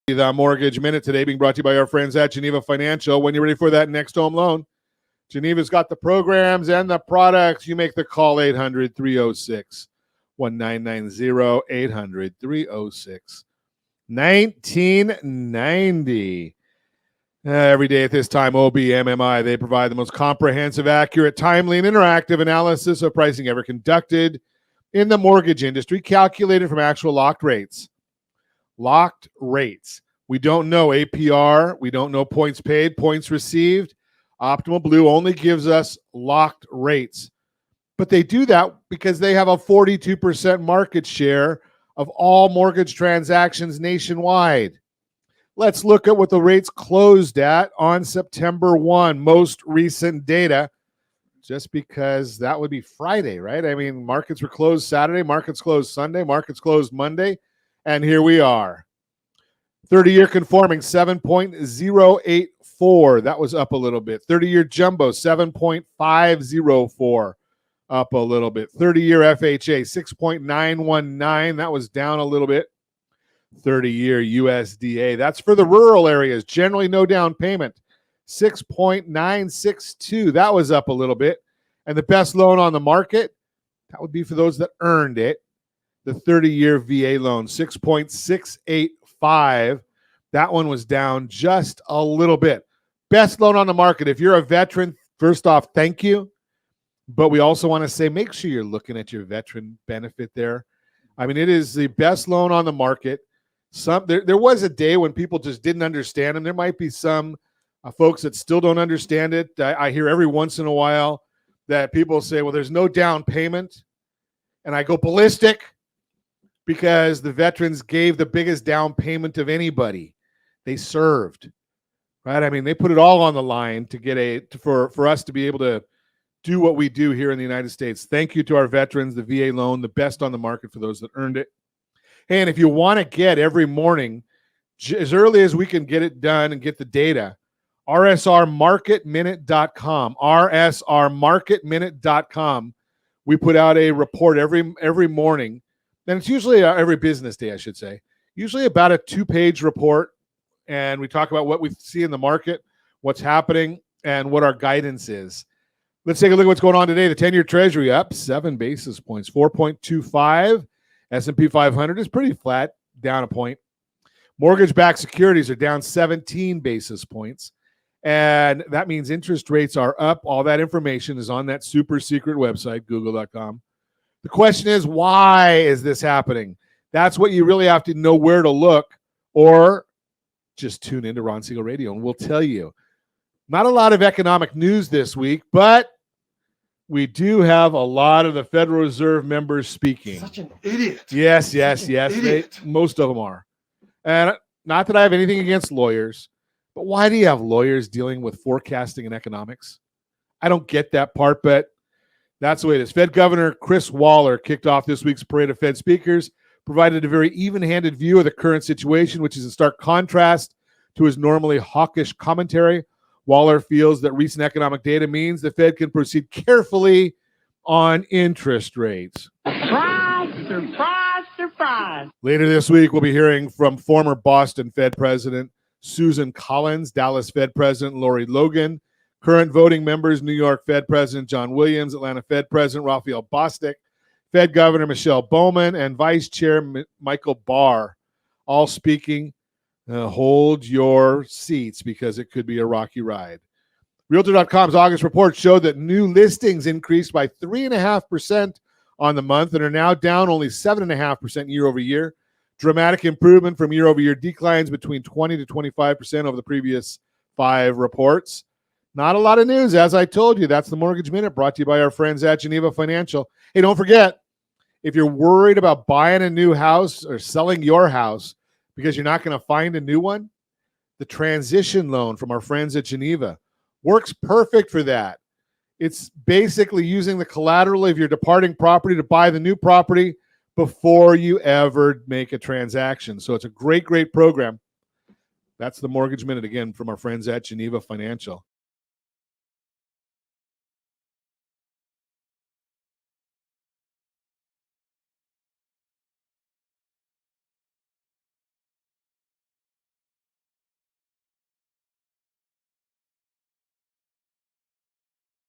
The Mortgage Minute today being brought to you by our friends at Geneva Financial. When you're ready for that next home loan, Geneva's got the programs and the products. You make the call 800-306-1990, 800-306-1990. Every day at this time, OBMMI, they provide the most comprehensive, accurate, timely, and interactive analysis of pricing ever conducted in the mortgage industry, calculated from actual locked rates. Locked rates. We don't know APR. We don't know points paid, points received. Optimal Blue only gives us locked rates. But they do that because they have a 42% market share of all mortgage transactions nationwide. Let's look at what the rates closed at on September 1, most recent data, just because that would be Friday, right? I mean, markets were closed Saturday, markets closed Sunday, markets closed Monday. And here we are. 30-year conforming, 7.084. That was up a little bit. 30-year jumbo, 7.504. Up a little bit. 30-year FHA, 6.919. That was down a little bit. 30-year USDA. That's for the rural areas. Generally no down payment. 6.962. That was up a little bit. And the best loan on the market, that would be for those that earned it. The 30-year VA loan, 6.685. That one was down just a little bit. Best loan on the market. If you're a veteran, first off, thank you. But we also want to say, make sure you're looking at your veteran benefit there. I mean, it is the best loan on the market. There was a day when people just didn't understand them. There might be some folks that still don't understand it. I hear every once in a while that people say, well, there's no down payment. And I go ballistic, because the veterans gave the biggest down payment of anybody. They served, right? I mean, they put it all on the line to get for us to be able to do what we do here in the United States. Thank you to our veterans, the VA loan, the best on the market for those that earned it. Hey, and if you want to get every morning, as early as we can get it done and get the data, rsrmarketminute.com, rsrmarketminute.com. We put out a report every morning. And it's usually every business day, I should say. Usually about a 2-page report. And we talk about what we see in the market, what's happening, and what our guidance is. Let's take a look at what's going on today. The 10-year Treasury up 7 basis points, 4.25. S&P 500 is pretty flat, down a point. Mortgage-backed securities are down 17 basis points. And that means interest rates are up. All that information is on that super secret website, google.com. The question is, why is this happening? That's what you really have to know where to look, or just tune into Ron Siegel Radio and we'll tell you. Not a lot of economic news this week, but we do have a lot of the Federal Reserve members speaking. Such an idiot. Yes. Most of them are. And not that I have anything against lawyers, but why do you have lawyers dealing with forecasting and economics? I don't get that part, but that's the way it is. Fed Governor Chris Waller kicked off this week's parade of Fed speakers, provided a very even-handed view of the current situation, which is in stark contrast to his normally hawkish commentary. Waller feels that recent economic data means the Fed can proceed carefully on interest rates. Surprise. Later this week, we'll be hearing from former Boston Fed President Susan Collins, Dallas Fed President Lori Logan, current voting members, New York Fed President John Williams, Atlanta Fed President Raphael Bostic, Fed Governor Michelle Bowman, and Vice Chair Michael Barr, all speaking. Hold your seats because it could be a rocky ride. Realtor.com's August report showed that new listings increased by 3.5% on the month and are now down only 7.5% year over year. Dramatic improvement from year over year declines between 20 to 25% over the previous 5 reports. Not a lot of news, as I told you. That's the Mortgage Minute, brought to you by our friends at Geneva Financial. Hey, don't forget, if you're worried about buying a new house or selling your house because you're not going to find a new one, the transition loan from our friends at Geneva works perfect for that. It's basically using the collateral of your departing property to buy the new property before you ever make a transaction. So it's a great, great program. That's the Mortgage Minute, again, from our friends at Geneva Financial.